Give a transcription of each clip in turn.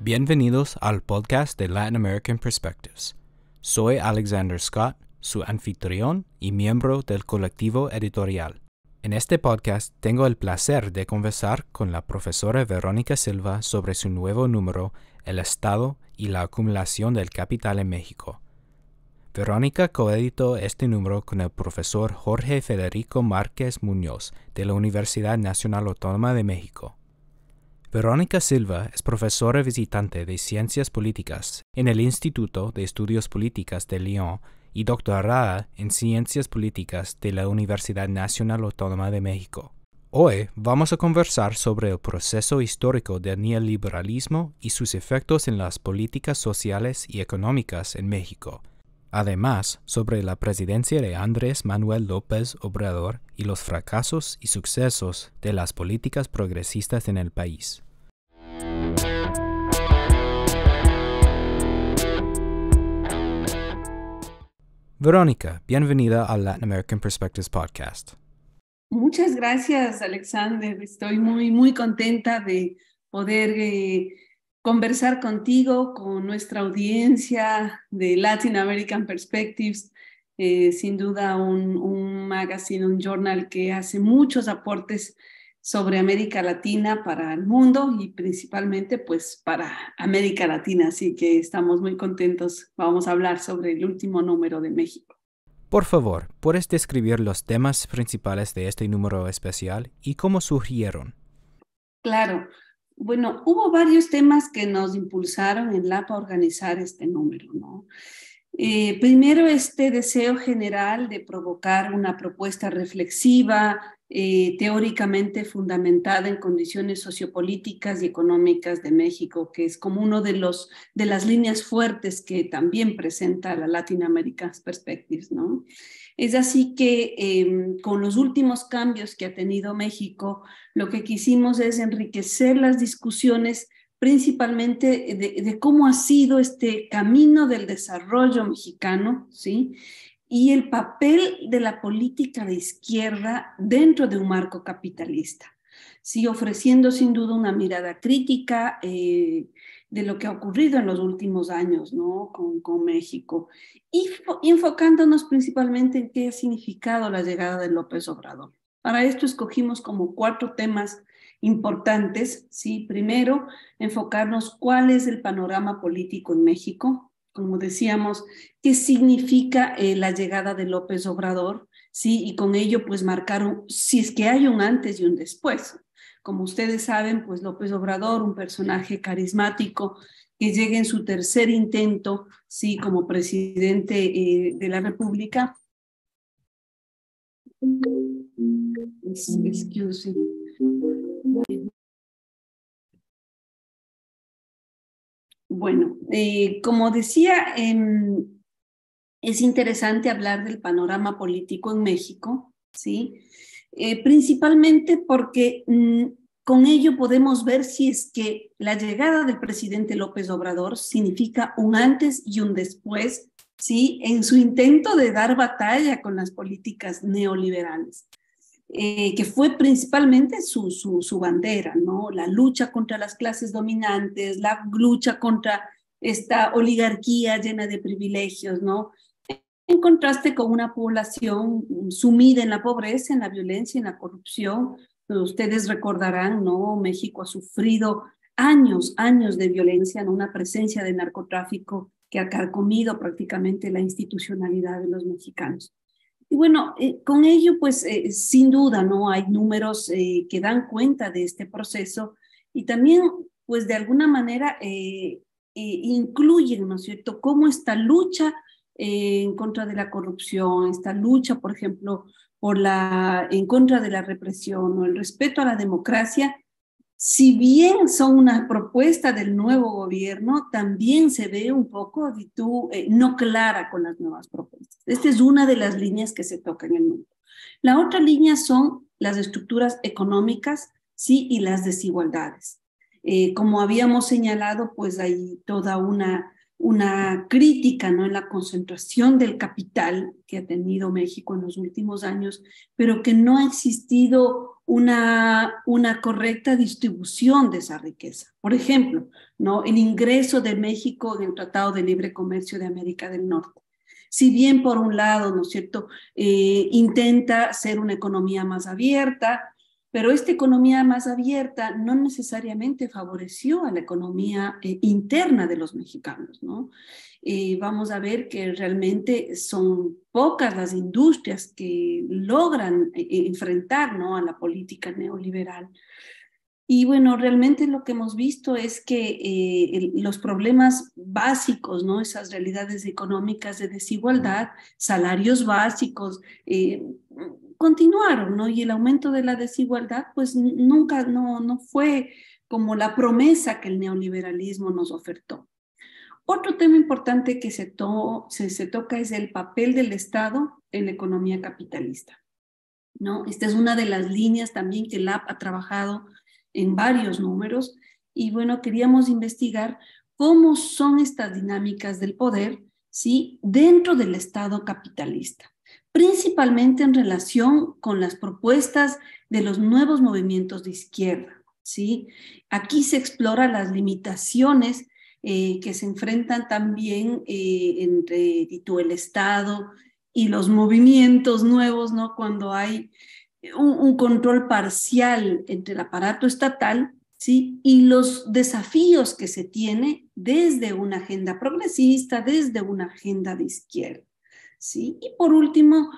Bienvenidos al podcast de Latin American Perspectives. Soy Alexander Scott, su anfitrión y miembro del colectivo editorial. En este podcast tengo el placer de conversar con la profesora Verónica Silva sobre su nuevo número, El Estado y la acumulación del capital en México. Verónica coeditó este número con el profesor Jorge Federico Márquez Muñoz de la Universidad Nacional Autónoma de México. Verónica Silva es profesora visitante de Ciencias Políticas en el Instituto de Estudios Políticos de Lyon y doctorada en Ciencias Políticas de la Universidad Nacional Autónoma de México. Hoy vamos a conversar sobre el proceso histórico del neoliberalismo y sus efectos en las políticas sociales y económicas en México. Además, sobre la presidencia de Andrés Manuel López Obrador y los fracasos y sucesos de las políticas progresistas en el país. Verónica, bienvenida al Latin American Perspectives Podcast. Muchas gracias, Alexander. Estoy muy contenta de poder conversar contigo, con nuestra audiencia de Latin American Perspectives. Sin duda un magazine, un journal que hace muchos aportes sobre América Latina para el mundo y principalmente pues para América Latina. Así que estamos muy contentos. Vamos a hablar sobre el último número de México. Por favor, ¿puedes describir los temas principales de este número especial y cómo surgieron? Claro. Bueno, hubo varios temas que nos impulsaron en LAPA a organizar este número, ¿no? Primero, este deseo general de provocar una propuesta reflexiva, teóricamente fundamentada en condiciones sociopolíticas y económicas de México, que es como uno de las líneas fuertes que también presenta la Latin American Perspectives, ¿no? Es así que con los últimos cambios que ha tenido México, lo que quisimos es enriquecer las discusiones principalmente de cómo ha sido este camino del desarrollo mexicano, ¿sí? Y el papel de la política de izquierda dentro de un marco capitalista, ¿sí? Ofreciendo sin duda una mirada crítica de lo que ha ocurrido en los últimos años, ¿no? con México, y enfocándonos principalmente en qué ha significado la llegada de López Obrador. Para esto escogimos como 4 temas importantes, ¿sí? Primero, enfocarnos cuál es el panorama político en México, como decíamos, qué significa la llegada de López Obrador, ¿sí? Y con ello, pues, marcar si es que hay un antes y un después. Como ustedes saben, pues, López Obrador, un personaje carismático que llega en su tercer intento, ¿sí? Como presidente de la República. Excuse me. Bueno, como decía, es interesante hablar del panorama político en México, ¿sí? Principalmente porque con ello podemos ver si es que la llegada del presidente López Obrador significa un antes y un después, ¿sí? En su intento de dar batalla con las políticas neoliberales. Que fue principalmente su bandera, ¿no? La lucha contra las clases dominantes, la lucha contra esta oligarquía llena de privilegios, ¿no? En contraste con una población sumida en la pobreza, en la violencia, en la corrupción. Ustedes recordarán, ¿no? México ha sufrido años de violencia, ¿no? Una presencia de narcotráfico que ha carcomido prácticamente la institucionalidad de los mexicanos. Y bueno, con ello, pues sin duda, ¿no? Hay números que dan cuenta de este proceso y también, pues de alguna manera, incluyen, ¿no es cierto?, cómo esta lucha en contra de la corrupción, esta lucha, por ejemplo, en contra de la represión o el respeto a la democracia, si bien son una propuesta del nuevo gobierno, también se ve un poco no clara con las nuevas propuestas. Esta es una de las líneas que se tocan en el mundo. La otra línea son las estructuras económicas, sí, y las desigualdades. Como habíamos señalado, pues hay toda una crítica, ¿no?, en la concentración del capital que ha tenido México en los últimos años, pero que no ha existido una correcta distribución de esa riqueza. Por ejemplo, ¿no? El ingreso de México en el Tratado de Libre Comercio de América del Norte. Si bien por un lado, ¿no es cierto?, intenta ser una economía más abierta, pero esta economía más abierta no necesariamente favoreció a la economía interna de los mexicanos, ¿no? Vamos a ver que realmente son pocas las industrias que logran enfrentar, ¿no?, a la política neoliberal. Y bueno, realmente lo que hemos visto es que los problemas básicos, ¿no? Esas realidades económicas de desigualdad, salarios básicos, continuaron, ¿no? Y el aumento de la desigualdad, pues nunca, no fue como la promesa que el neoliberalismo nos ofertó. Otro tema importante que se toca es el papel del Estado en la economía capitalista, ¿no? Esta es una de las líneas también que el LAP ha trabajado en varios números y bueno, queríamos investigar cómo son estas dinámicas del poder, ¿sí?, dentro del Estado capitalista, principalmente en relación con las propuestas de los nuevos movimientos de izquierda, ¿sí? Aquí se exploran las limitaciones que se enfrentan también entre el Estado y los movimientos nuevos, ¿no? Cuando hay un control parcial entre el aparato estatal, ¿sí?, y los desafíos que se tiene desde una agenda progresista, desde una agenda de izquierda, ¿sí? Y por último,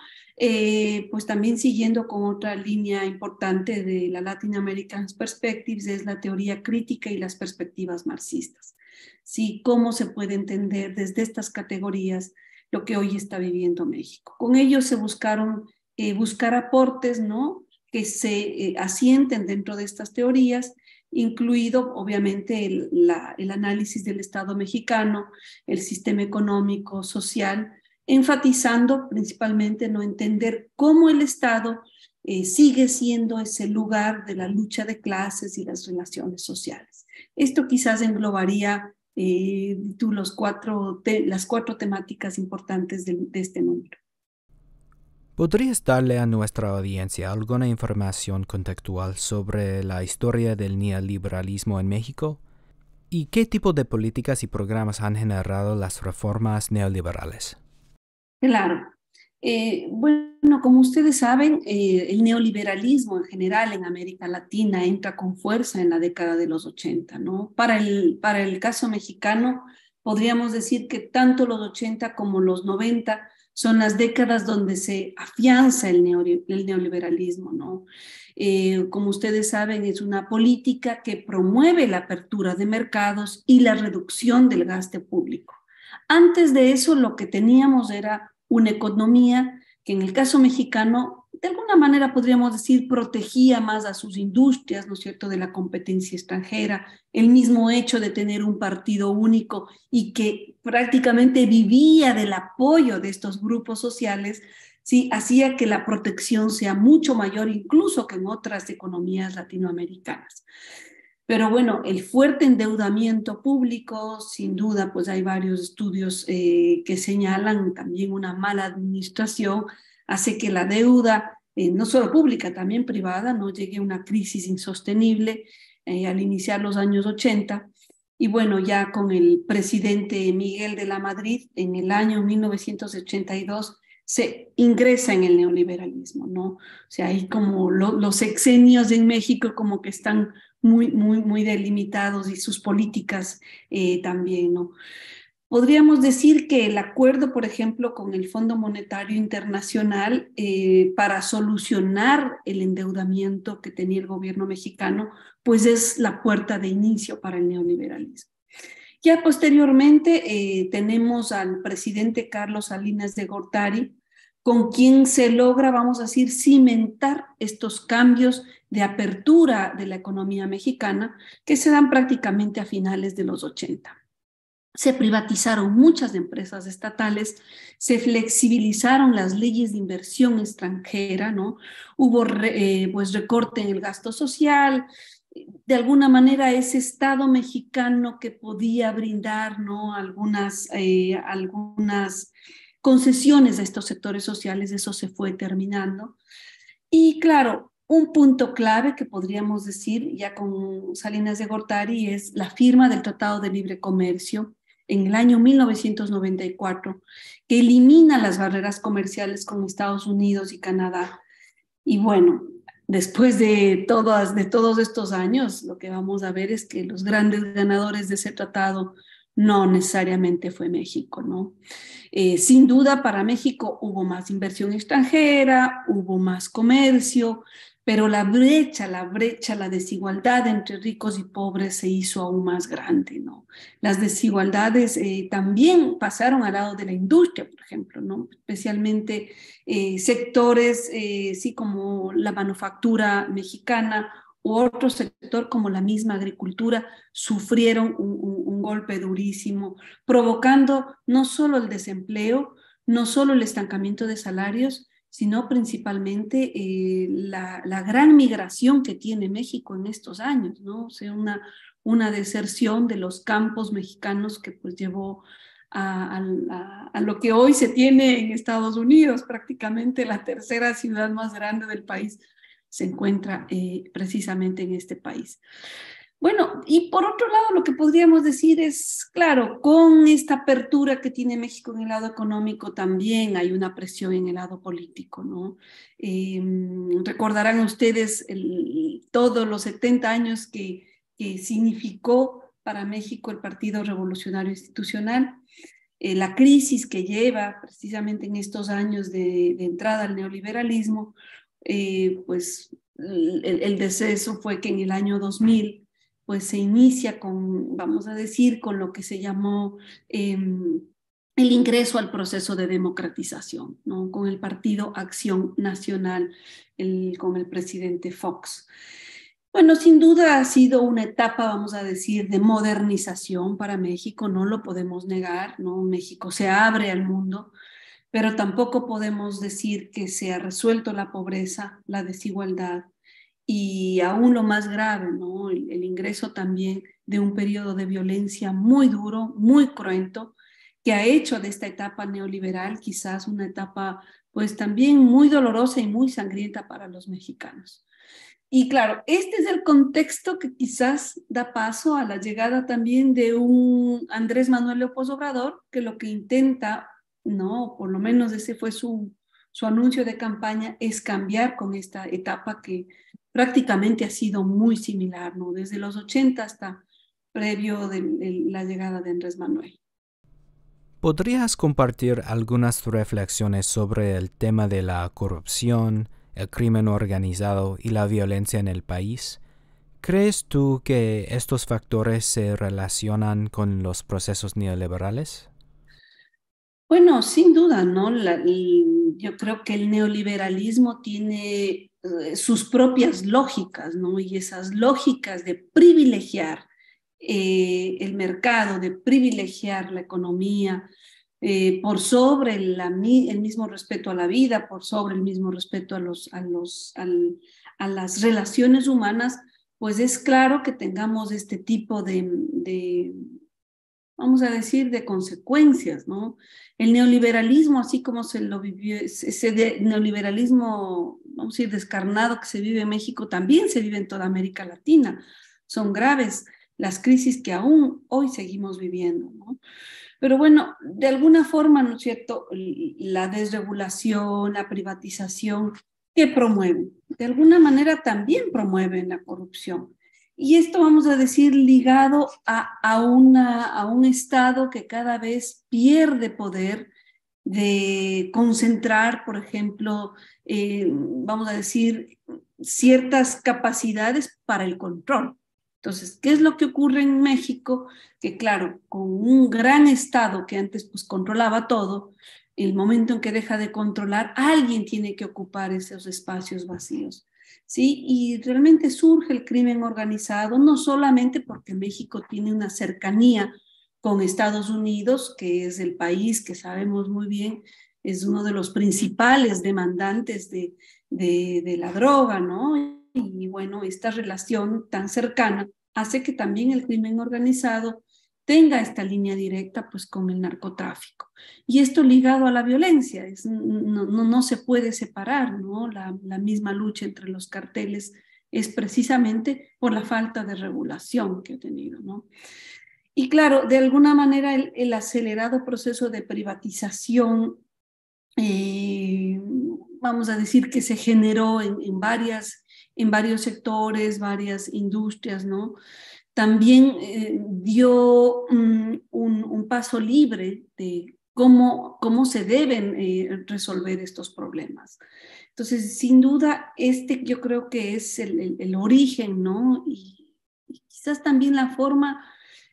pues también siguiendo con otra línea importante de la Latin American Perspectives, es la teoría crítica y las perspectivas marxistas, ¿sí? Cómo se puede entender desde estas categorías lo que hoy está viviendo México. Con ello se buscaron buscar aportes, ¿no?, que se asienten dentro de estas teorías, incluido obviamente el análisis del Estado mexicano, el sistema económico, social, enfatizando principalmente no entender cómo el Estado sigue siendo ese lugar de la lucha de clases y las relaciones sociales. Esto quizás englobaría las cuatro temáticas importantes de este número. ¿Podrías darle a nuestra audiencia alguna información contextual sobre la historia del neoliberalismo en México? ¿Y qué tipo de políticas y programas han generado las reformas neoliberales? Claro. Bueno, como ustedes saben, el neoliberalismo en general en América Latina entra con fuerza en la década de los 80, ¿no? Para el caso mexicano, podríamos decir que tanto los 80 como los 90 son las décadas donde se afianza el neoliberalismo, ¿no? Como ustedes saben, es una política que promueve la apertura de mercados y la reducción del gasto público. Antes de eso, lo que teníamos era una economía que en el caso mexicano, de alguna manera podríamos decir, protegía más a sus industrias, ¿no es cierto?, de la competencia extranjera, el mismo hecho de tener un partido único y que prácticamente vivía del apoyo de estos grupos sociales, sí, hacía que la protección sea mucho mayor incluso que en otras economías latinoamericanas. Pero bueno, el fuerte endeudamiento público, sin duda, pues hay varios estudios que señalan también una mala administración, hace que la deuda, no solo pública, también privada, no llegue a una crisis insostenible al iniciar los años 80. Y bueno, ya con el presidente Miguel de la Madrid, en el año 1982, se ingresa en el neoliberalismo, ¿no? O sea, hay como los sexenios en México como que están muy delimitados y sus políticas también, ¿no? Podríamos decir que el acuerdo, por ejemplo, con el Fondo Monetario Internacional para solucionar el endeudamiento que tenía el gobierno mexicano, pues es la puerta de inicio para el neoliberalismo. Ya posteriormente tenemos al presidente Carlos Salinas de Gortari, con quien se logra, vamos a decir, cimentar estos cambios de apertura de la economía mexicana que se dan prácticamente a finales de los 80. Se privatizaron muchas empresas estatales, se flexibilizaron las leyes de inversión extranjera, ¿no? Hubo pues recorte en el gasto social, de alguna manera ese Estado mexicano que podía brindar, ¿no?, algunas concesiones a estos sectores sociales, eso se fue terminando. Y claro, Un punto clave que podríamos decir ya con Salinas de Gortari es la firma del Tratado de Libre Comercio en el año 1994, que elimina las barreras comerciales con Estados Unidos y Canadá. Y bueno, después de todos estos años, lo que vamos a ver es que los grandes ganadores de ese tratado no necesariamente fue México, ¿no? Sin duda para México hubo más inversión extranjera, hubo más comercio, pero la desigualdad entre ricos y pobres se hizo aún más grande, ¿no? Las desigualdades también pasaron al lado de la industria, por ejemplo, ¿no? Especialmente sectores, sí, como la manufactura mexicana u otro sector como la misma agricultura, sufrieron un golpe durísimo, provocando no solo el desempleo, no solo el estancamiento de salarios, sino principalmente la gran migración que tiene México en estos años, ¿no? O sea, una deserción de los campos mexicanos que pues llevó a lo que hoy se tiene en Estados Unidos, prácticamente la tercera ciudad más grande del país se encuentra precisamente en este país. Bueno, y por otro lado, lo que podríamos decir es, claro, con esta apertura que tiene México en el lado económico, también hay una presión en el lado político, ¿no? Recordarán ustedes todos los 70 años que significó para México el Partido Revolucionario Institucional, la crisis que lleva precisamente en estos años de entrada al neoliberalismo, pues el deceso fue que en el año 2000 pues se inicia con, vamos a decir, con lo que se llamó el ingreso al proceso de democratización, ¿no? Con el Partido Acción Nacional, con el presidente Fox. Bueno, sin duda ha sido una etapa, vamos a decir, de modernización para México, no lo podemos negar, ¿no? México se abre al mundo, pero tampoco podemos decir que se ha resuelto la pobreza, la desigualdad y aún lo más grave, ¿no? El ingreso también de un periodo de violencia muy duro, muy cruento, que ha hecho de esta etapa neoliberal quizás una etapa pues también muy dolorosa y muy sangrienta para los mexicanos. Y claro, este es el contexto que quizás da paso a la llegada también de un Andrés Manuel López Obrador, que lo que intenta, no, por lo menos ese fue su anuncio de campaña, es cambiar con esta etapa que prácticamente ha sido muy similar, ¿no? Desde los 80 hasta previo de la llegada de Andrés Manuel. ¿Podrías compartir algunas reflexiones sobre el tema de la corrupción, el crimen organizado y la violencia en el país? ¿Crees tú que estos factores se relacionan con los procesos neoliberales? Bueno, sin duda, ¿no? Yo creo que el neoliberalismo tiene sus propias lógicas, ¿no? Y esas lógicas de privilegiar el mercado, de privilegiar la economía, por sobre el mismo respeto a la vida, por sobre el mismo respeto a las relaciones humanas, pues es claro que tengamos este tipo vamos a decir, de consecuencias, ¿no? El neoliberalismo, así como se lo vivió, ese neoliberalismo, vamos a decir, descarnado que se vive en México, también se vive en toda América Latina. Son graves las crisis que aún hoy seguimos viviendo, ¿no? Pero bueno, de alguna forma, ¿no es cierto?, la desregulación, la privatización, ¿qué promueven? De alguna manera también promueven la corrupción. Y esto, vamos a decir, ligado a un Estado que cada vez pierde poder de concentrar, por ejemplo, vamos a decir, ciertas capacidades para el control. Entonces, ¿qué es lo que ocurre en México? Que claro, con un gran Estado que antes pues controlaba todo, el momento en que deja de controlar, alguien tiene que ocupar esos espacios vacíos. ¿Sí? Y realmente surge el crimen organizado, no solamente porque México tiene una cercanía con Estados Unidos, que es el país que sabemos muy bien, es uno de los principales demandantes de la droga, ¿no? Y bueno, esta relación tan cercana hace que también el crimen organizado tenga esta línea directa pues con el narcotráfico. Y esto ligado a la violencia, no se puede separar, ¿no? La misma lucha entre los carteles es precisamente por la falta de regulación que ha tenido, ¿no? Y claro, de alguna manera el acelerado proceso de privatización, vamos a decir que se generó en varios sectores, varias industrias, ¿no? También dio un paso libre de cómo se deben resolver estos problemas. Entonces, sin duda, yo creo que es el origen, ¿no? Y quizás también la forma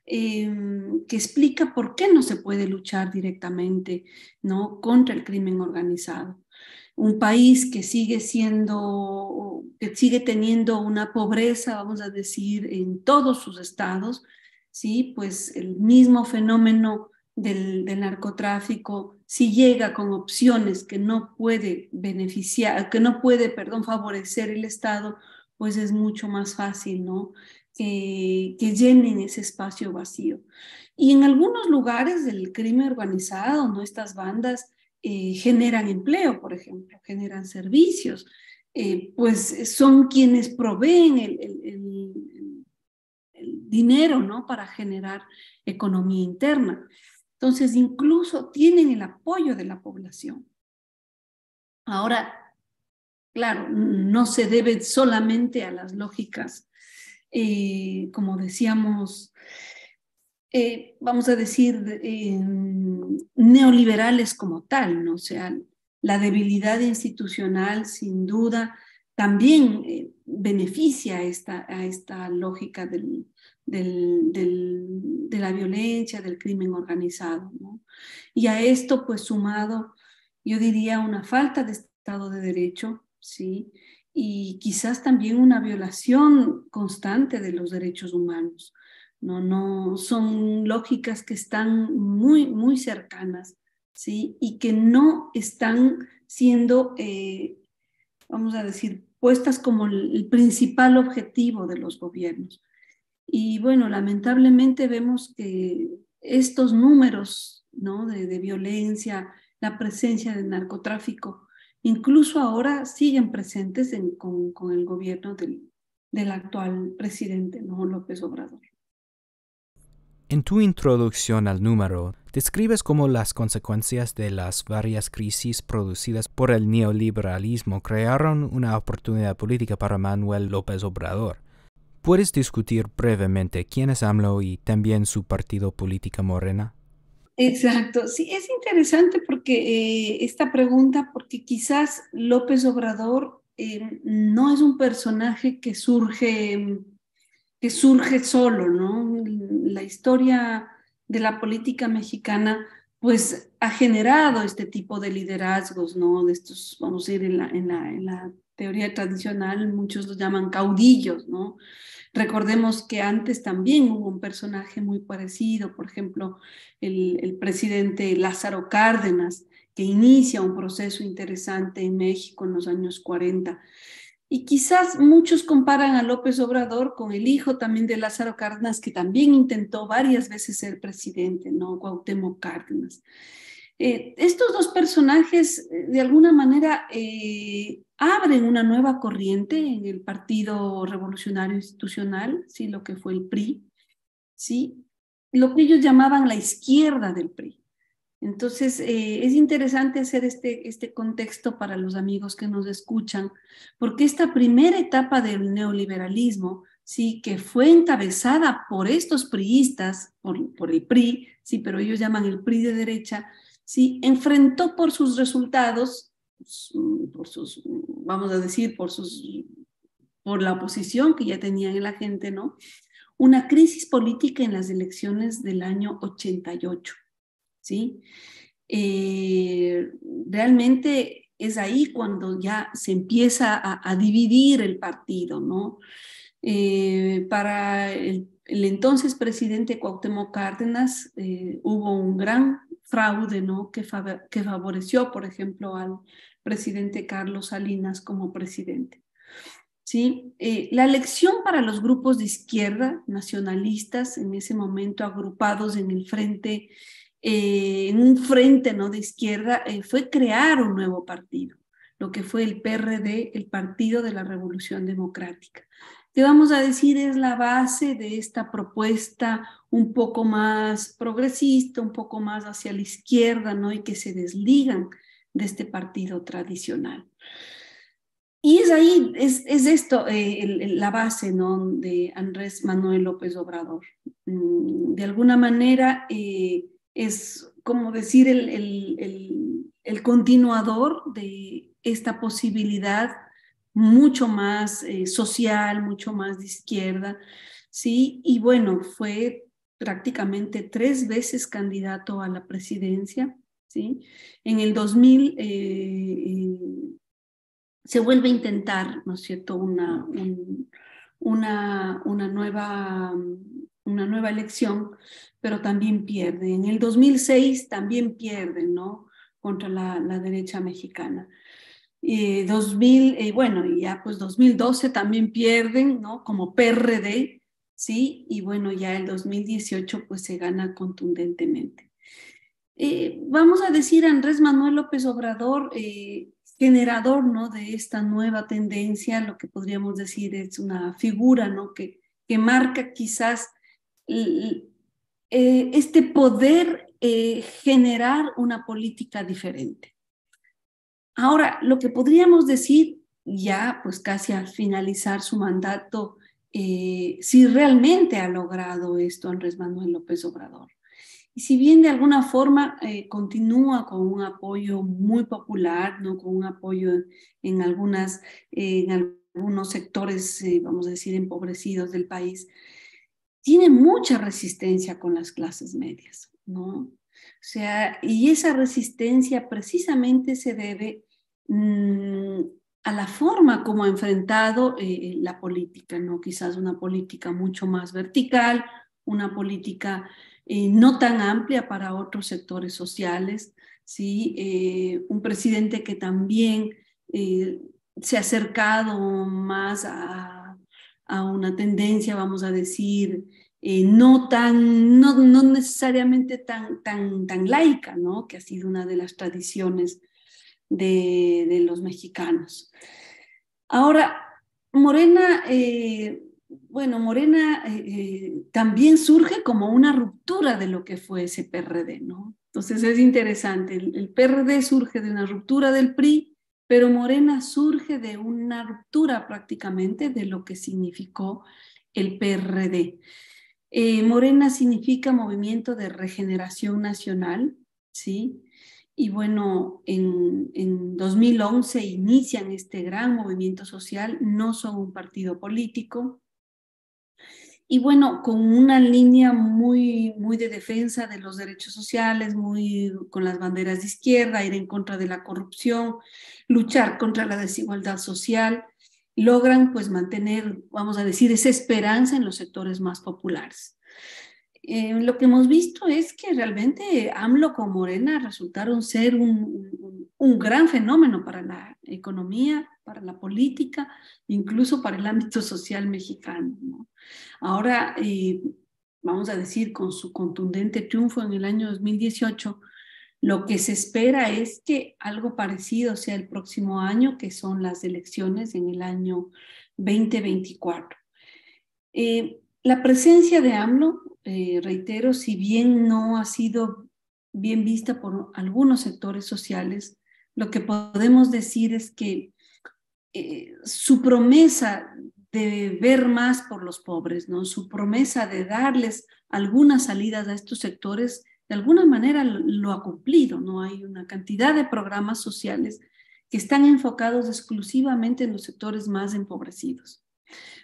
que explica por qué no se puede luchar directamente, ¿no?, contra el crimen organizado. Un país que sigue teniendo una pobreza, vamos a decir, en todos sus estados, ¿sí? Pues el mismo fenómeno del narcotráfico, si llega con opciones que no puede favorecer el Estado, pues es mucho más fácil, ¿no?, que llenen ese espacio vacío. Y en algunos lugares del crimen organizado, ¿no?, estas bandas generan empleo, por ejemplo, generan servicios, pues son quienes proveen el dinero, ¿no?, para generar economía interna. Entonces, incluso tienen el apoyo de la población. Ahora, claro, no se debe solamente a las lógicas, como decíamos, vamos a decir, neoliberales como tal, ¿no? O sea, la debilidad institucional, sin duda, también beneficia a esta lógica de la violencia, del crimen organizado, ¿no? Y a esto, pues sumado, yo diría, una falta de Estado de Derecho, ¿sí? Y quizás también una violación constante de los derechos humanos. No, son lógicas que están muy, muy cercanas, ¿sí? Y que no están siendo, vamos a decir, puestas como el principal objetivo de los gobiernos. Y bueno, lamentablemente vemos que estos números, ¿no?, de violencia, la presencia del narcotráfico, incluso ahora siguen presentes con el gobierno del actual presidente, ¿no?, López Obrador. En tu introducción al número, describes cómo las consecuencias de las varias crisis producidas por el neoliberalismo crearon una oportunidad política para Manuel López Obrador. ¿Puedes discutir brevemente quién es AMLO y también su partido político Morena? Exacto, sí, es interesante porque esta pregunta, porque quizás López Obrador no es un personaje que surge solo, ¿no? La historia de la política mexicana pues ha generado este tipo de liderazgos, ¿no? De estos, vamos a ir en la teoría tradicional, muchos los llaman caudillos, ¿no? Recordemos que antes también hubo un personaje muy parecido, por ejemplo, el presidente Lázaro Cárdenas, que inicia un proceso interesante en México en los años 40. Y quizás muchos comparan a López Obrador con el hijo también de Lázaro Cárdenas, que también intentó varias veces ser presidente, ¿no? Cuauhtémoc Cárdenas. Estos dos personajes, de alguna manera, abren una nueva corriente en el Partido Revolucionario Institucional, ¿sí?, lo que fue el PRI, ¿sí?, lo que ellos llamaban la izquierda del PRI. Entonces, es interesante hacer este contexto para los amigos que nos escuchan, porque esta primera etapa del neoliberalismo, sí, que fue encabezada por estos priistas, por el PRI, sí, pero ellos llaman el PRI de derecha, sí, enfrentó por sus resultados, vamos a decir, por la oposición que ya tenían en la gente, ¿no?, una crisis política en las elecciones del año 88. ¿Sí? Realmente es ahí cuando ya se empieza a dividir el partido, ¿no? Para el entonces presidente Cuauhtémoc Cárdenas hubo un gran fraude, ¿no?, que favoreció, por ejemplo, al presidente Carlos Salinas como presidente. ¿sí? La elección para los grupos de izquierda, nacionalistas, en ese momento agrupados en el frente, en un frente, ¿no?, de izquierda, fue crear un nuevo partido, lo que fue el PRD, el Partido de la Revolución Democrática, que vamos a decir es la base de esta propuesta un poco más progresista, un poco más hacia la izquierda, ¿no?, y que se desligan de este partido tradicional. Y es ahí, es esto, la base, ¿no?, de Andrés Manuel López Obrador. De alguna manera es como decir el continuador de esta posibilidad mucho más social, mucho más de izquierda, ¿sí? Y bueno, fue prácticamente 3 veces candidato a la presidencia, ¿sí? En el 2000 se vuelve a intentar, ¿no es cierto?, una nueva elección, pero también pierde. En el 2006 también pierde, ¿no?, contra la derecha mexicana. 2012 también pierden, ¿no?, como PRD, ¿sí? Y bueno, ya el 2018 pues se gana contundentemente. Vamos a decir Andrés Manuel López Obrador, generador, ¿no?, de esta nueva tendencia, lo que podríamos decir es una figura, ¿no?, que marca quizás este poder generar una política diferente. Ahora, lo que podríamos decir ya, pues casi al finalizar su mandato, si realmente ha logrado esto Andrés Manuel López Obrador. Y si bien de alguna forma continúa con un apoyo muy popular, ¿no?, con un apoyo en algunos sectores, vamos a decir, empobrecidos del país, tiene mucha resistencia con las clases medias, ¿no? O sea, y esa resistencia precisamente se debe a la forma como ha enfrentado la política, ¿no? Quizás una política mucho más vertical, una política no tan amplia para otros sectores sociales, ¿sí? Un presidente que también se ha acercado más a una tendencia, vamos a decir, no necesariamente tan laica, ¿no?, que ha sido una de las tradiciones de los mexicanos. Ahora, Morena, Morena también surge como una ruptura de lo que fue ese PRD, ¿no? Entonces es interesante, el PRD surge de una ruptura del PRI, pero Morena surge de una ruptura prácticamente de lo que significó el PRD. Morena significa Movimiento de Regeneración Nacional, ¿sí? Y bueno, en 2011 inician este gran movimiento social, no son un partido político, y bueno, con una línea muy de defensa de los derechos sociales, muy con las banderas de izquierda, ir en contra de la corrupción, luchar contra la desigualdad social, logran pues mantener, vamos a decir, esa esperanza en los sectores más populares. Lo que hemos visto es que realmente AMLO con Morena resultaron ser un gran fenómeno para la economía, para la política, incluso para el ámbito social mexicano, ¿no? Ahora, vamos a decir, con su contundente triunfo en el año 2018, lo que se espera es que algo parecido sea el próximo año, que son las elecciones en el año 2024. La presencia de AMLO, reitero, si bien no ha sido bien vista por algunos sectores sociales, lo que podemos decir es que su promesa de ver más por los pobres, ¿no?, su promesa de darles algunas salidas a estos sectores, de alguna manera lo ha cumplido, ¿no? Hay una cantidad de programas sociales que están enfocados exclusivamente en los sectores más empobrecidos.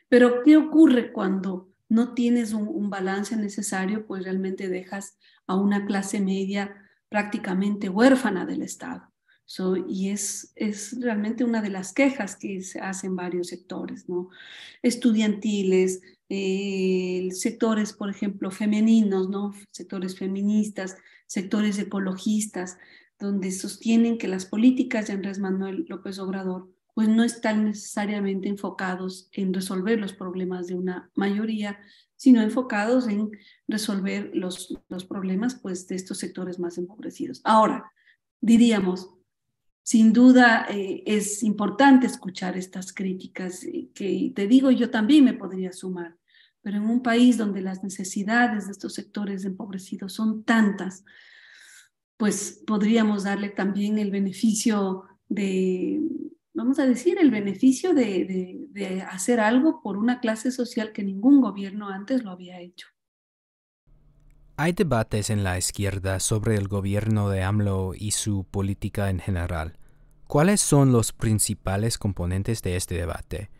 Pero ¿qué ocurre cuando no tienes un balance necesario? Pues realmente dejas a una clase media prácticamente huérfana del Estado. Y es realmente una de las quejas que se hacen varios sectores, ¿no? Estudiantiles, sectores, por ejemplo, femeninos, ¿no?, sectores feministas, sectores ecologistas, donde sostienen que las políticas de Andrés Manuel López Obrador pues no están necesariamente enfocados en resolver los problemas de una mayoría, sino enfocados en resolver los problemas pues, de estos sectores más empobrecidos. Ahora, diríamos, sin duda es importante escuchar estas críticas, que te digo, yo también me podría sumar, pero en un país donde las necesidades de estos sectores empobrecidos son tantas, pues podríamos darle también el beneficio de, vamos a decir, el beneficio de hacer algo por una clase social que ningún gobierno antes lo había hecho. Hay debates en la izquierda sobre el gobierno de AMLO y su política en general. ¿Cuáles son los principales componentes de este debate?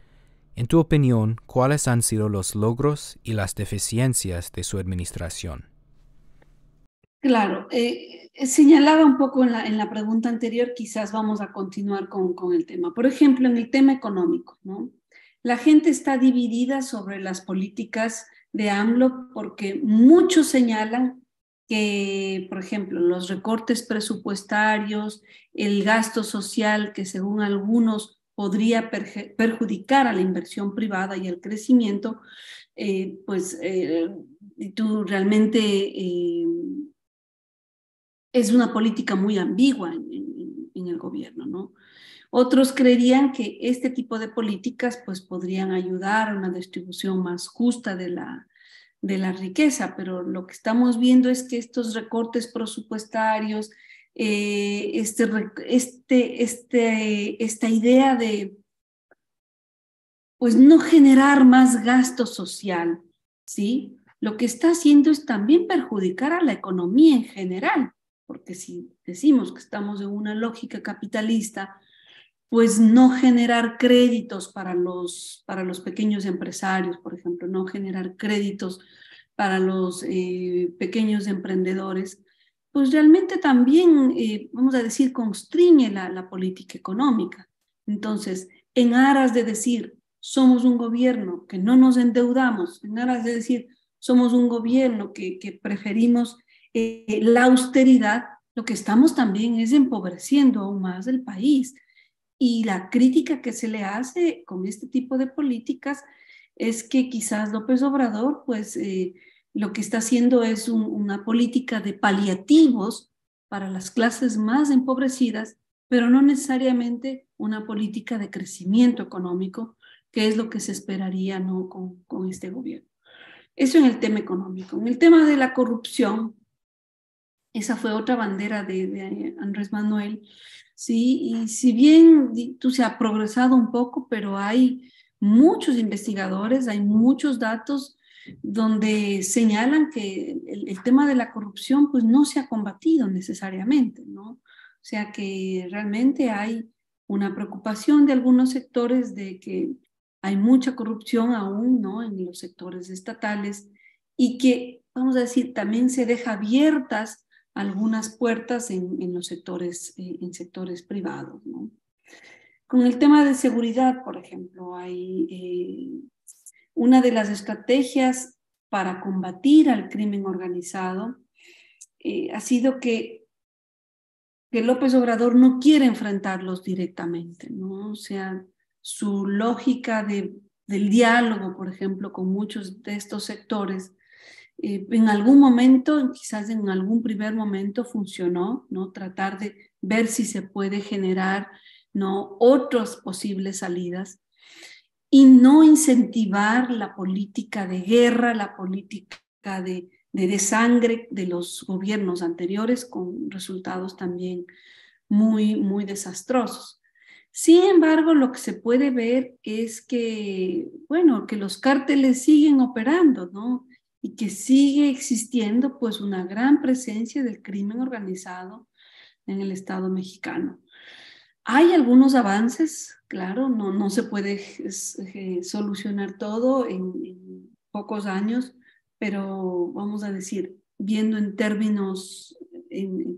En tu opinión, ¿cuáles han sido los logros y las deficiencias de su administración? Claro, señalaba un poco en la pregunta anterior, quizás vamos a continuar con el tema. Por ejemplo, en el tema económico, ¿no? La gente está dividida sobre las políticas de AMLO porque muchos señalan que, por ejemplo, los recortes presupuestarios, el gasto social que según algunos podría perjudicar a la inversión privada y al crecimiento, tú realmente es una política muy ambigua en el gobierno, ¿no? Otros creerían que este tipo de políticas pues, podrían ayudar a una distribución más justa de la riqueza, pero lo que estamos viendo es que estos recortes presupuestarios, esta idea de pues no generar más gasto social, ¿sí? Lo que está haciendo es también perjudicar a la economía en general, porque si decimos que estamos en una lógica capitalista, pues no generar créditos para los pequeños empresarios, por ejemplo, no generar créditos para los pequeños emprendedores, pues realmente también, vamos a decir, constriñe la política económica. Entonces, en aras de decir, somos un gobierno que no nos endeudamos, en aras de decir, somos un gobierno que preferimos la austeridad, lo que estamos también es empobreciendo aún más el país. Y la crítica que se le hace con este tipo de políticas es que quizás López Obrador, pues lo que está haciendo es una política de paliativos para las clases más empobrecidas, pero no necesariamente una política de crecimiento económico, que es lo que se esperaría, ¿no? con este gobierno. Eso en el tema económico. En el tema de la corrupción, esa fue otra bandera de Andrés Manuel, ¿sí? Y si bien tú se ha progresado un poco, pero hay muchos investigadores, hay muchos datos donde señalan que el tema de la corrupción pues no se ha combatido necesariamente, ¿no? O sea que realmente hay una preocupación de algunos sectores de que hay mucha corrupción aún, ¿no? En los sectores estatales y que, vamos a decir, también se deja abiertas algunas puertas en sectores privados, ¿no? Con el tema de seguridad, por ejemplo, hay una de las estrategias para combatir al crimen organizado ha sido que López Obrador no quiere enfrentarlos directamente, ¿no? O sea, su lógica del diálogo, por ejemplo, con muchos de estos sectores, en algún momento, quizás en algún primer momento funcionó, ¿no? Tratar de ver si se puede generar, ¿no? Otras posibles salidas y no incentivar la política de guerra, la política de sangre de los gobiernos anteriores con resultados también muy, muy desastrosos. Sin embargo, lo que se puede ver es que, bueno, que los cárteles siguen operando, ¿no? Y que sigue existiendo pues una gran presencia del crimen organizado en el Estado mexicano. Hay algunos avances, claro, no se puede solucionar todo en pocos años, pero vamos a decir, viendo en términos,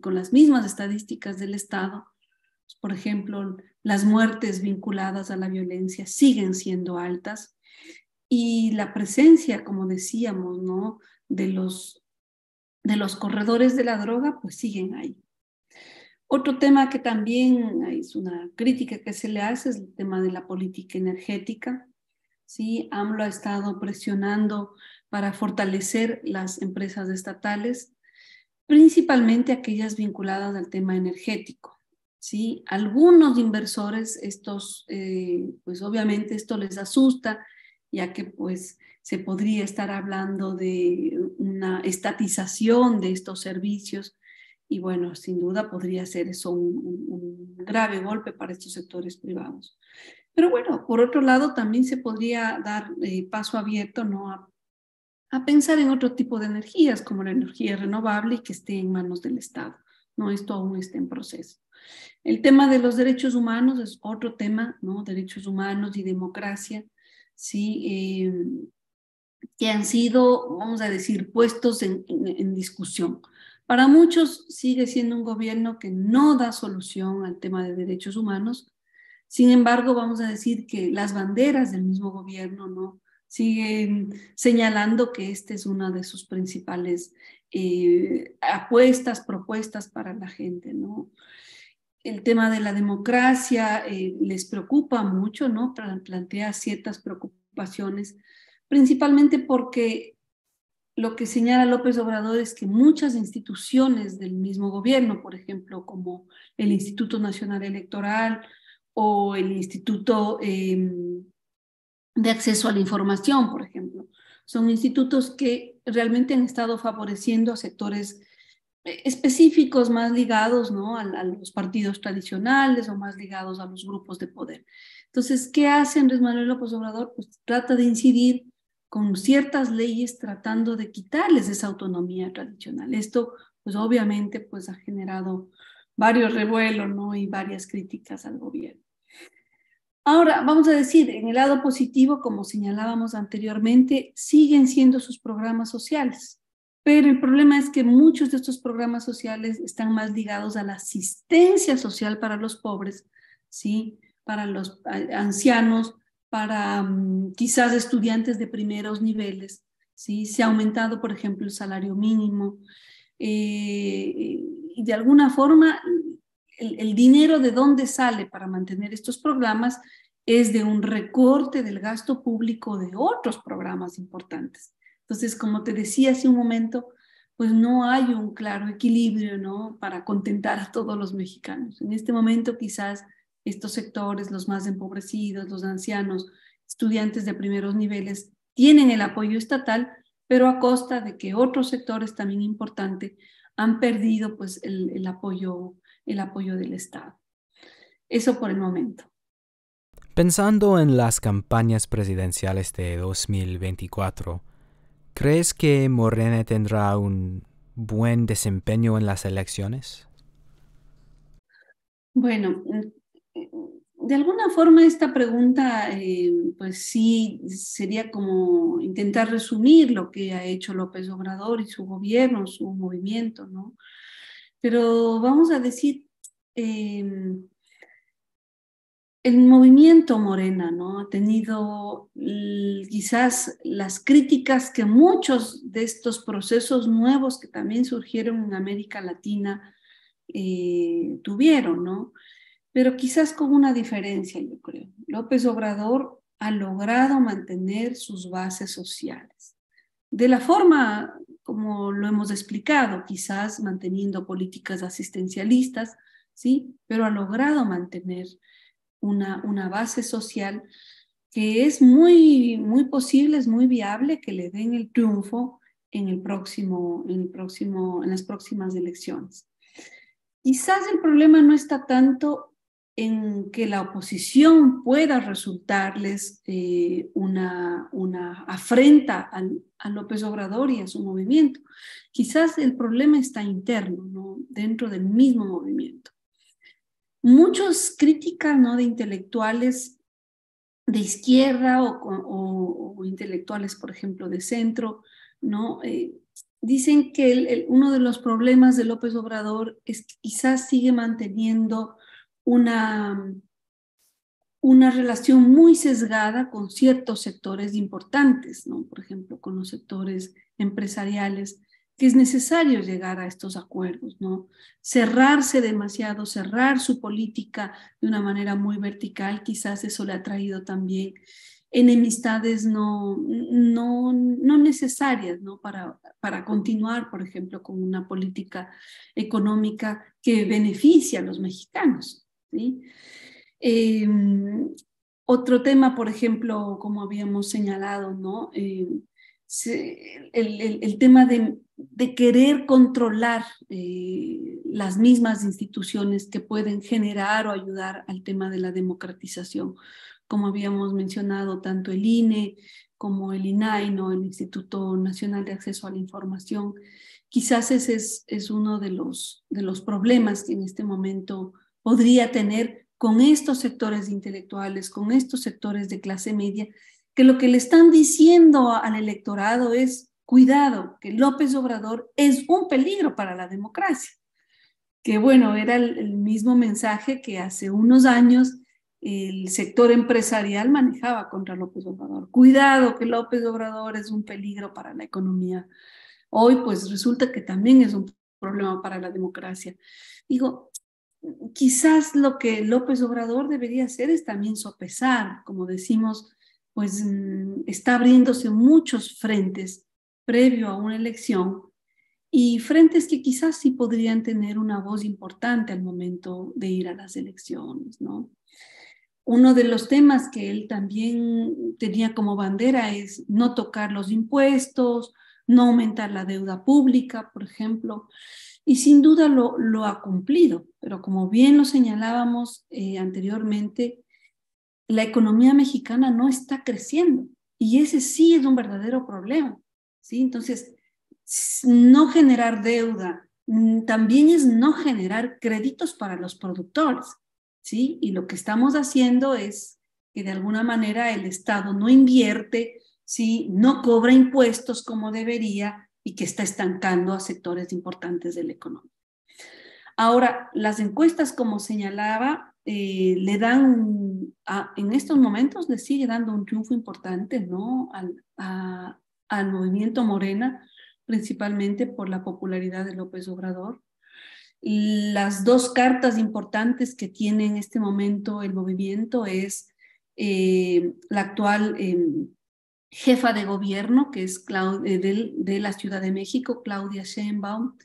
con las mismas estadísticas del Estado, pues, por ejemplo, las muertes vinculadas a la violencia siguen siendo altas y la presencia, como decíamos, ¿no? de los corredores de la droga, pues siguen ahí. Otro tema que también es una crítica que se le hace es el tema de la política energética. Sí, AMLO ha estado presionando para fortalecer las empresas estatales, principalmente aquellas vinculadas al tema energético. ¿Sí? Algunos inversores, pues obviamente esto les asusta, ya que pues se podría estar hablando de una estatización de estos servicios y bueno, sin duda podría ser eso un grave golpe para estos sectores privados. Pero bueno, por otro lado, también se podría dar paso abierto, ¿no? A pensar en otro tipo de energías, como la energía renovable y que esté en manos del Estado. No, esto aún está en proceso. El tema de los derechos humanos es otro tema, ¿no? Derechos humanos y democracia, ¿sí? Que han sido, vamos a decir, puestos en discusión. Para muchos sigue siendo un gobierno que no da solución al tema de derechos humanos. Sin embargo, vamos a decir que las banderas del mismo gobierno, ¿no? Siguen señalando que esta es una de sus principales apuestas, propuestas para la gente, ¿no? El tema de la democracia les preocupa mucho, ¿no? Plantea ciertas preocupaciones, principalmente porque lo que señala López Obrador es que muchas instituciones del mismo gobierno, por ejemplo, como el Instituto Nacional Electoral o el Instituto de Acceso a la Información, por ejemplo, son institutos que realmente han estado favoreciendo a sectores específicos más ligados, ¿no? A los partidos tradicionales o más ligados a los grupos de poder. Entonces, ¿qué hace Andrés Manuel López Obrador? Pues trata de incidir con ciertas leyes tratando de quitarles esa autonomía tradicional. Esto, pues obviamente, pues ha generado varios revuelos, ¿no? Y varias críticas al gobierno. Ahora, vamos a decir, en el lado positivo, como señalábamos anteriormente, siguen siendo sus programas sociales. Pero el problema es que muchos de estos programas sociales están más ligados a la asistencia social para los pobres, ¿sí? Para los ancianos, para quizás estudiantes de primeros niveles, ¿sí? Se ha aumentado, por ejemplo, el salario mínimo. Y de alguna forma, el dinero de dónde sale para mantener estos programas es de un recorte del gasto público de otros programas importantes. Entonces, como te decía hace un momento, pues no hay un claro equilibrio, ¿no? Para contentar a todos los mexicanos. En este momento quizás estos sectores, los más empobrecidos, los ancianos, estudiantes de primeros niveles, tienen el apoyo estatal, pero a costa de que otros sectores también importantes han perdido pues el apoyo del Estado. Eso por el momento. Pensando en las campañas presidenciales de 2024, ¿crees que Morena tendrá un buen desempeño en las elecciones? Bueno, de alguna forma esta pregunta, pues sí, sería como intentar resumir lo que ha hecho López Obrador y su gobierno, su movimiento, ¿no? Pero vamos a decir, el movimiento Morena, ¿no? Ha tenido quizás las críticas que muchos de estos procesos nuevos que también surgieron en América Latina tuvieron, ¿no? Pero quizás con una diferencia, yo creo. López Obrador ha logrado mantener sus bases sociales. De la forma como lo hemos explicado, quizás manteniendo políticas asistencialistas, ¿sí? Pero ha logrado mantener una base social que es muy posible, es muy viable que le den el triunfo en las próximas elecciones. Quizás el problema no está tanto en que la oposición pueda resultarles una afrenta a López Obrador y a su movimiento. Quizás el problema está interno, ¿no? Dentro del mismo movimiento. Muchas críticas, ¿no? De intelectuales de izquierda o intelectuales, por ejemplo, de centro, ¿no? Dicen que uno de los problemas de López Obrador es que quizás sigue manteniendo una relación muy sesgada con ciertos sectores importantes, ¿no? Por ejemplo, con los sectores empresariales que es necesario llegar a estos acuerdos, ¿no? Cerrarse demasiado, cerrar su política de una manera muy vertical, quizás eso le ha traído también enemistades no necesarias, ¿no? Para continuar, por ejemplo, con una política económica que beneficia a los mexicanos, ¿sí? Eh, Otro tema, por ejemplo, como habíamos señalado, ¿no? El tema de querer controlar las mismas instituciones que pueden generar o ayudar al tema de la democratización. Como habíamos mencionado, tanto el INE como el INAI, ¿no? El Instituto Nacional de Acceso a la Información. Quizás ese es uno de los problemas que en este momento podría tener con estos sectores intelectuales, con estos sectores de clase media, que lo que le están diciendo al electorado es, cuidado, que López Obrador es un peligro para la democracia. Que bueno, era el mismo mensaje que hace unos años el sector empresarial manejaba contra López Obrador. Cuidado, que López Obrador es un peligro para la economía. Hoy pues resulta que también es un problema para la democracia. Digo, quizás lo que López Obrador debería hacer es también sopesar, como decimos, pues está abriéndose muchos frentes previo a una elección y frentes que quizás sí podrían tener una voz importante al momento de ir a las elecciones, ¿no? Uno de los temas que él también tenía como bandera es no tocar los impuestos, no aumentar la deuda pública, por ejemplo, y sin duda lo ha cumplido, pero como bien lo señalábamos anteriormente, la economía mexicana no está creciendo y ese sí es un verdadero problema, ¿sí? Entonces, no generar deuda también es no generar créditos para los productores, ¿sí? Y lo que estamos haciendo es que de alguna manera el Estado no invierte, ¿sí? No cobra impuestos como debería y que está estancando a sectores importantes de la economía. Ahora, las encuestas, como señalaba, le dan, en estos momentos le sigue dando un triunfo importante, ¿no? Al movimiento Morena, principalmente por la popularidad de López Obrador. Las dos cartas importantes que tiene en este momento el movimiento es la actual jefa de gobierno, que es de la Ciudad de México, Claudia Sheinbaum,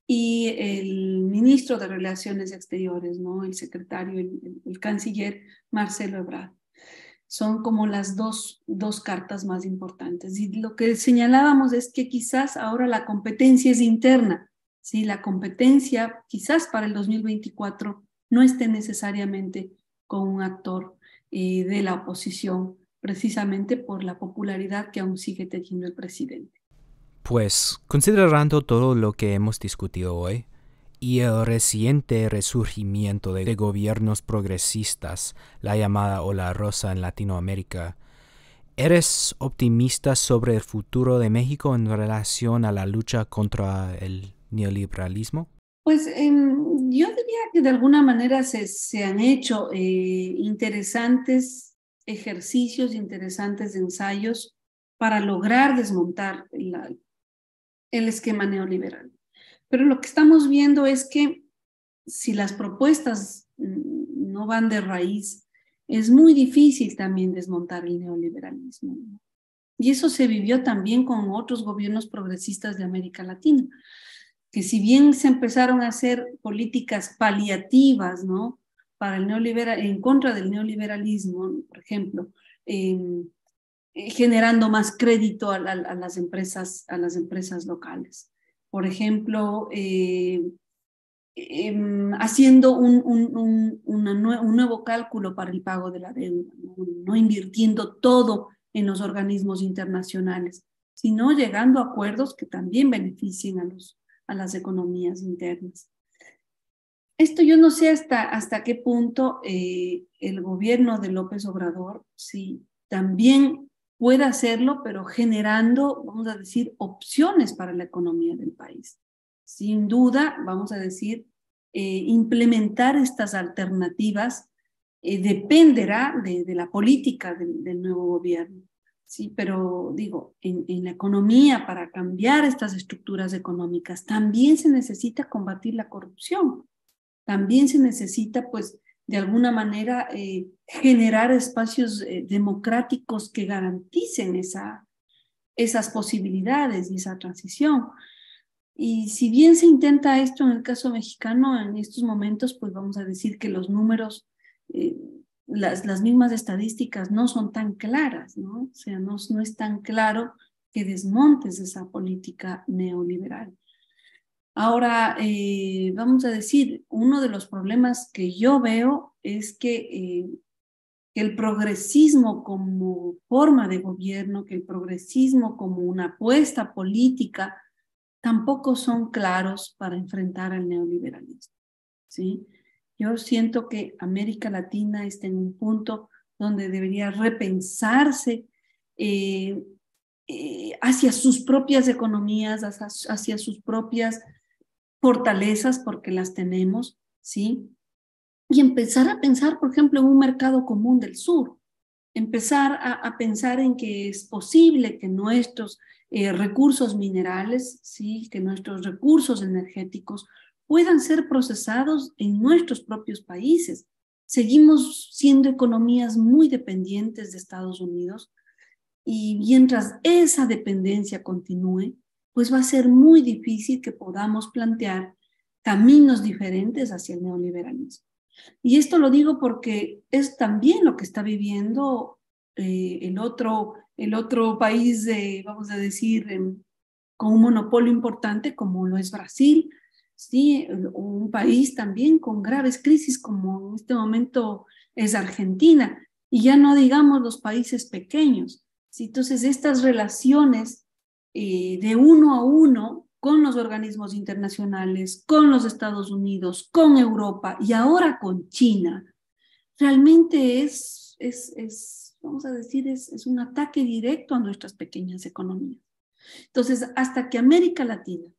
y el ministro de Relaciones Exteriores, ¿no? El secretario, el canciller Marcelo Ebrard. Son como las dos cartas más importantes. Y lo que señalábamos es que quizás ahora la competencia es interna, ¿sí? La competencia quizás para el 2024 no esté necesariamente con un actor de la oposición, precisamente por la popularidad que aún sigue teniendo el presidente. Pues, considerando todo lo que hemos discutido hoy y el reciente resurgimiento de gobiernos progresistas, la llamada ola rosa en Latinoamérica, ¿eres optimista sobre el futuro de México en relación a la lucha contra el neoliberalismo? Pues yo diría que de alguna manera se han hecho interesantes ejercicios, interesantes ensayos para lograr desmontar el esquema neoliberal. Pero lo que estamos viendo es que si las propuestas no van de raíz, es muy difícil también desmontar el neoliberalismo, ¿no? Y eso se vivió también con otros gobiernos progresistas de América Latina, que si bien se empezaron a hacer políticas paliativas, ¿no? Para el en contra del neoliberalismo, por ejemplo, generando más crédito a las empresas locales. Por ejemplo, haciendo un nuevo cálculo para el pago de la deuda, no invirtiendo todo en los organismos internacionales, sino llegando a acuerdos que también beneficien a las economías internas. Esto yo no sé hasta qué punto el gobierno de López Obrador sí, también puede hacerlo, pero generando, vamos a decir, opciones para la economía del país. Sin duda, vamos a decir, implementar estas alternativas dependerá de la política del nuevo gobierno. Sí, pero digo, en la economía, para cambiar estas estructuras económicas, también se necesita combatir la corrupción. También se necesita, pues, de alguna manera generar espacios democráticos que garanticen esas posibilidades y esa transición. Y si bien se intenta esto en el caso mexicano, en estos momentos, pues vamos a decir que los números, las mismas estadísticas no son tan claras, ¿no? O sea, no es tan claro que desmontes esa política neoliberal. Ahora, vamos a decir, uno de los problemas que yo veo es que el progresismo como forma de gobierno, que el progresismo como una apuesta política, tampoco son claros para enfrentar al neoliberalismo, ¿sí? Yo siento que América Latina está en un punto donde debería repensarse hacia sus propias economías, hacia sus propias fortalezas, porque las tenemos, ¿sí? Y empezar a pensar, por ejemplo, en un mercado común del sur, empezar a pensar en que es posible que nuestros recursos minerales, ¿sí? Que nuestros recursos energéticos puedan ser procesados en nuestros propios países. Seguimos siendo economías muy dependientes de Estados Unidos y mientras esa dependencia continúe, pues va a ser muy difícil que podamos plantear caminos diferentes hacia el neoliberalismo. Y esto lo digo porque es también lo que está viviendo el otro país, vamos a decir, con un monopolio importante como lo es Brasil, ¿sí? Un país también con graves crisis como en este momento es Argentina, y ya no digamos los países pequeños, ¿sí? Entonces estas relaciones de uno a uno con los organismos internacionales, con los Estados Unidos, con Europa y ahora con China, realmente vamos a decir, es un ataque directo a nuestras pequeñas economías. Entonces, hasta que América Latina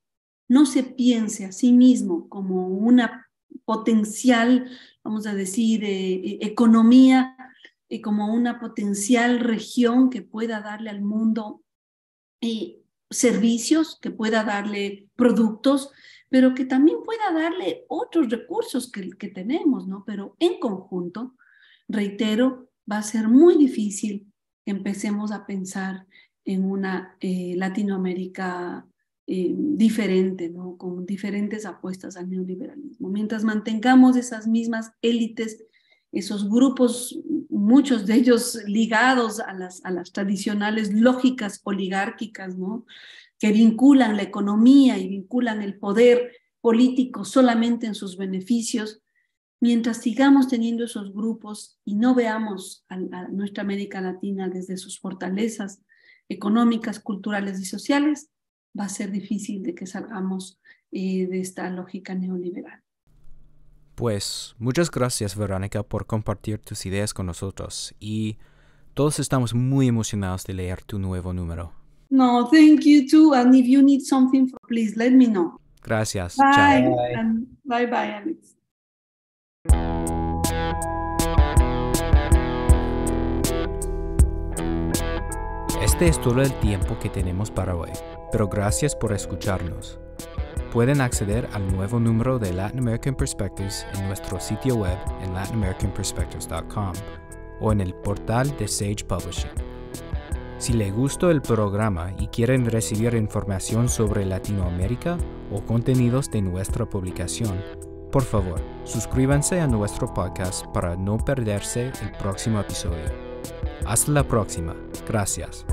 no se piense a sí mismo como una potencial, vamos a decir, economía, como una potencial región que pueda darle al mundo servicios, que pueda darle productos, pero que también pueda darle otros recursos que tenemos, ¿no? Pero en conjunto, reitero, va a ser muy difícil que empecemos a pensar en una Latinoamérica diferente, ¿no? Con diferentes apuestas al neoliberalismo. Mientras mantengamos esas mismas élites, esos grupos, muchos de ellos ligados a las tradicionales lógicas oligárquicas, ¿no? Que vinculan la economía y vinculan el poder político solamente en sus beneficios, mientras sigamos teniendo esos grupos y no veamos a nuestra América Latina desde sus fortalezas económicas, culturales y sociales, va a ser difícil de que salgamos de esta lógica neoliberal. Pues muchas gracias, Verónica, por compartir tus ideas con nosotros y todos estamos muy emocionados de leer tu nuevo número. No, thank you too, and if you need something, please let me know. Gracias. Bye. Chao. And bye, Alex. Este es todo el tiempo que tenemos para hoy, pero gracias por escucharnos. Pueden acceder al nuevo número de Latin American Perspectives en nuestro sitio web en latinamericanperspectives.com o en el portal de Sage Publishing. Si les gustó el programa y quieren recibir información sobre Latinoamérica o contenidos de nuestra publicación, por favor, suscríbanse a nuestro podcast para no perderse el próximo episodio. Hasta la próxima. Gracias.